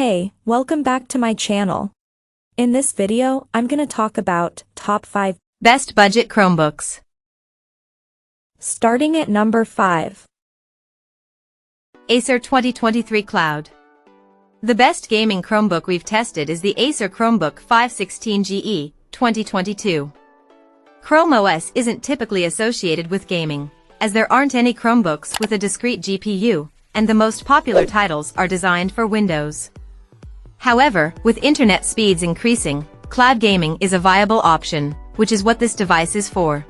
Hey, welcome back to my channel. In this video, I'm gonna talk about top 5 best budget Chromebooks. Starting at number 5. Acer 2023 Cloud. The best gaming Chromebook we've tested is the Acer Chromebook 516GE 2022. Chrome OS isn't typically associated with gaming, as there aren't any Chromebooks with a discrete GPU, and the most popular titles are designed for Windows. However, with internet speeds increasing, cloud gaming is a viable option, which is what this device is for.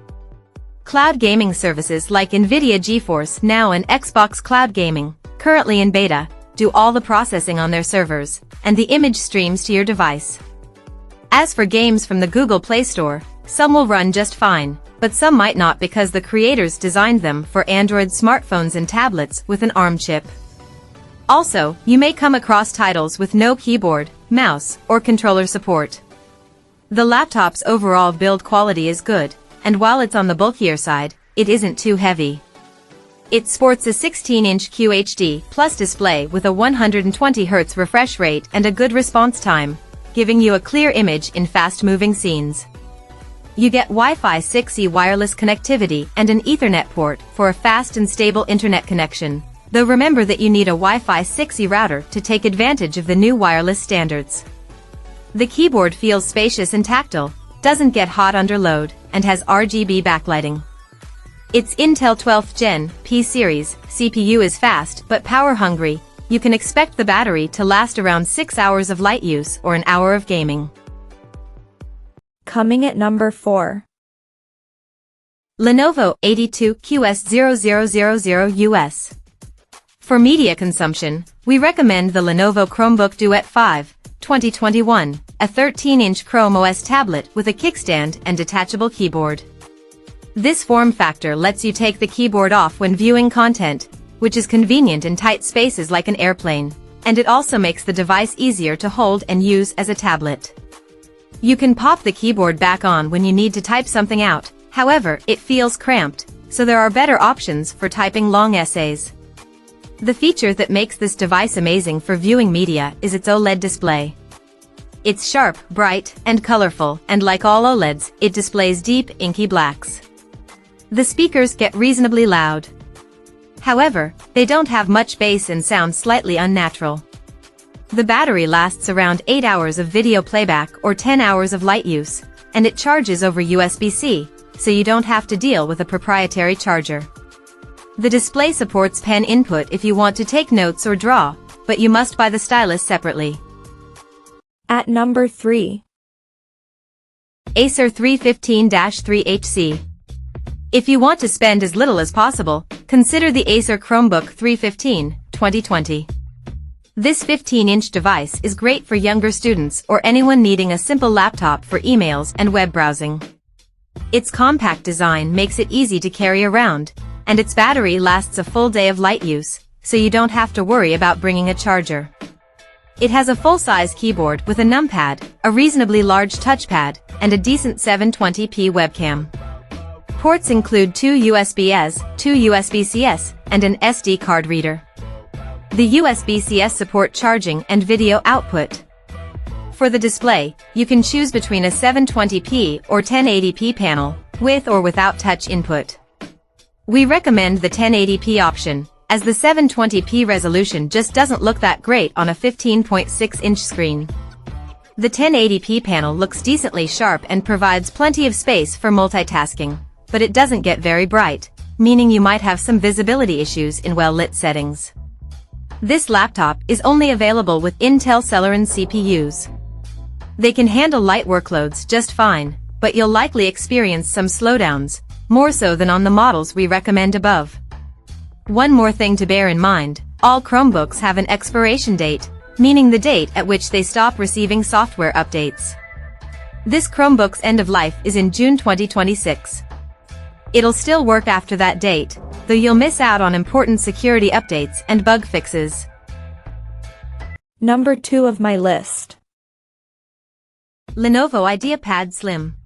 Cloud gaming services like NVIDIA GeForce Now and Xbox Cloud Gaming, currently in beta, do all the processing on their servers, and the image streams to your device. As for games from the Google Play Store, some will run just fine, but some might not because the creators designed them for Android smartphones and tablets with an ARM chip. Also, you may come across titles with no keyboard, mouse, or controller support. The laptop's overall build quality is good, and while it's on the bulkier side, it isn't too heavy. It sports a 16-inch QHD Plus display with a 120Hz refresh rate and a good response time, giving you a clear image in fast-moving scenes. You get Wi-Fi 6E wireless connectivity and an Ethernet port for a fast and stable internet connection, though remember that you need a Wi-Fi 6E router to take advantage of the new wireless standards. The keyboard feels spacious and tactile, doesn't get hot under load, and has RGB backlighting. Its Intel 12th Gen P-series CPU is fast but power-hungry. You can expect the battery to last around 6 hours of light use or an hour of gaming. Coming at number 4. Lenovo 82QS0000US. For media consumption, we recommend the Lenovo Chromebook Duet 5, 2021, a 13-inch Chrome OS tablet with a kickstand and detachable keyboard. This form factor lets you take the keyboard off when viewing content, which is convenient in tight spaces like an airplane, and it also makes the device easier to hold and use as a tablet. You can pop the keyboard back on when you need to type something out, however, it feels cramped, so there are better options for typing long essays. The feature that makes this device amazing for viewing media is its OLED display. It's sharp, bright, and colorful, and like all OLEDs, it displays deep, inky blacks. The speakers get reasonably loud. However, they don't have much bass and sound slightly unnatural. The battery lasts around 8 hours of video playback or 10 hours of light use, and it charges over USB-C, so you don't have to deal with a proprietary charger. The display supports pen input if you want to take notes or draw, but you must buy the stylus separately. At number 3. Acer 315-3HC. If you want to spend as little as possible, consider the Acer Chromebook 315, 2020. This 15-inch device is great for younger students or anyone needing a simple laptop for emails and web browsing. Its compact design makes it easy to carry around, and its battery lasts a full day of light use, so you don't have to worry about bringing a charger. It has a full-size keyboard with a numpad, a reasonably large touchpad, and a decent 720p webcam. Ports include 2 USB-S, 2 USB-CS, and an SD card reader. The USB-CS support charging and video output. For the display, you can choose between a 720p or 1080p panel, with or without touch input. We recommend the 1080p option, as the 720p resolution just doesn't look that great on a 15.6-inch screen. The 1080p panel looks decently sharp and provides plenty of space for multitasking, but it doesn't get very bright, meaning you might have some visibility issues in well-lit settings. This laptop is only available with Intel Celeron CPUs. They can handle light workloads just fine, but you'll likely experience some slowdowns, more so than on the models we recommend above. One more thing to bear in mind, all Chromebooks have an expiration date, meaning the date at which they stop receiving software updates. This Chromebook's end of life is in June 2026. It'll still work after that date, though you'll miss out on important security updates and bug fixes. Number 2 of my list. Lenovo IdeaPad Slim.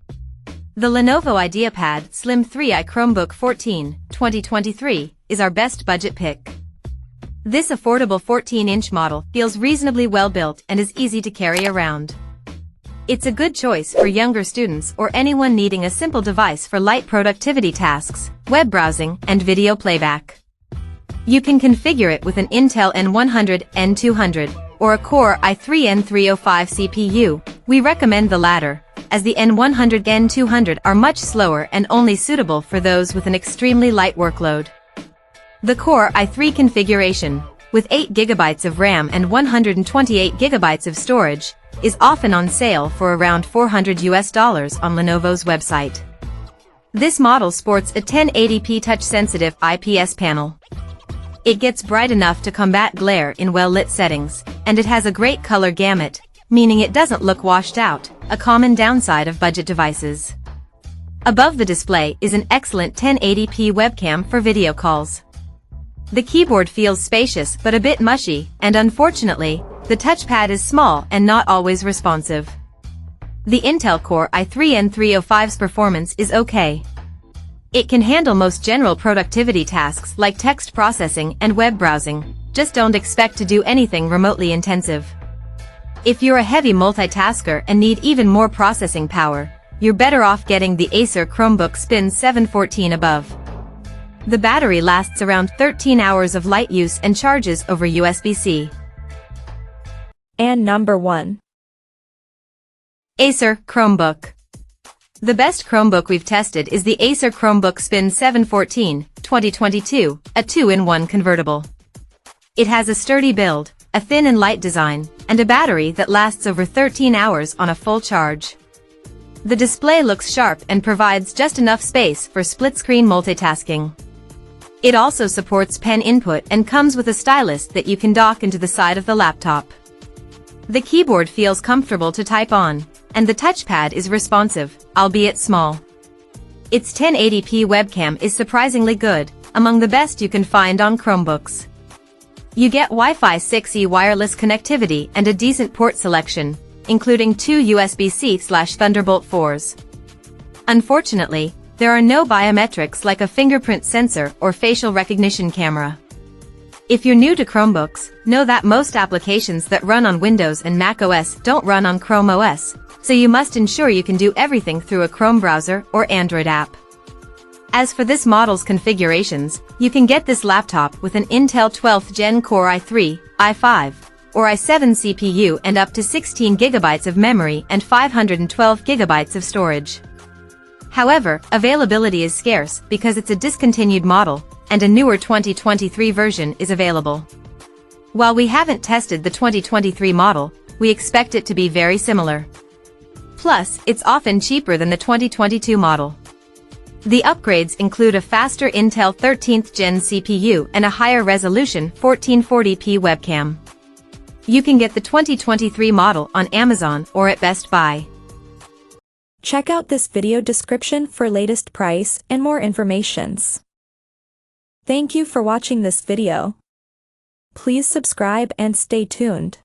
The Lenovo IdeaPad Slim 3i Chromebook 14, 2023, is our best budget pick. This affordable 14-inch model feels reasonably well built and is easy to carry around. It's a good choice for younger students or anyone needing a simple device for light productivity tasks, web browsing, and video playback. You can configure it with an Intel N100, N200, or a Core i3-N305 CPU. We recommend the latter, as the N100, N200 are much slower and only suitable for those with an extremely light workload. The Core i3 configuration, with 8GB of RAM and 128GB of storage, is often on sale for around $400 on Lenovo's website. This model sports a 1080p touch-sensitive IPS panel. It gets bright enough to combat glare in well-lit settings, and it has a great color gamut, meaning it doesn't look washed out, a common downside of budget devices. Above the display is an excellent 1080p webcam for video calls. The keyboard feels spacious but a bit mushy, and unfortunately, the touchpad is small and not always responsive. The Intel Core i3-N305's performance is okay. It can handle most general productivity tasks like text processing and web browsing, just don't expect to do anything remotely intensive. If you're a heavy multitasker and need even more processing power, you're better off getting the Acer Chromebook Spin 714 above. The battery lasts around 13 hours of light use and charges over USB-C. And number 1. Acer Chromebook. The best Chromebook we've tested is the Acer Chromebook Spin 714, 2022, a 2-in-1 convertible. It has a sturdy build, a thin and light design, and a battery that lasts over 13 hours on a full charge. The display looks sharp and provides just enough space for split-screen multitasking. It also supports pen input and comes with a stylus that you can dock into the side of the laptop. The keyboard feels comfortable to type on, and the touchpad is responsive, albeit small. Its 1080p webcam is surprisingly good, among the best you can find on Chromebooks. You get Wi-Fi 6E wireless connectivity and a decent port selection, including 2 USB-C/Thunderbolt 4s. Unfortunately, there are no biometrics like a fingerprint sensor or facial recognition camera. If you're new to Chromebooks, know that most applications that run on Windows and Mac OS don't run on Chrome OS, so you must ensure you can do everything through a Chrome browser or Android app. As for this model's configurations, you can get this laptop with an Intel 12th Gen Core i3, i5, or i7 CPU and up to 16GB of memory and 512GB of storage. However, availability is scarce because it's a discontinued model, and a newer 2023 version is available. While we haven't tested the 2023 model, we expect it to be very similar. Plus, it's often cheaper than the 2022 model. The upgrades include a faster Intel 13th Gen CPU and a higher resolution 1440p webcam. You can get the 2023 model on Amazon or at Best Buy. Check out this video description for latest price and more informations. Thank you for watching this video. Please subscribe and stay tuned.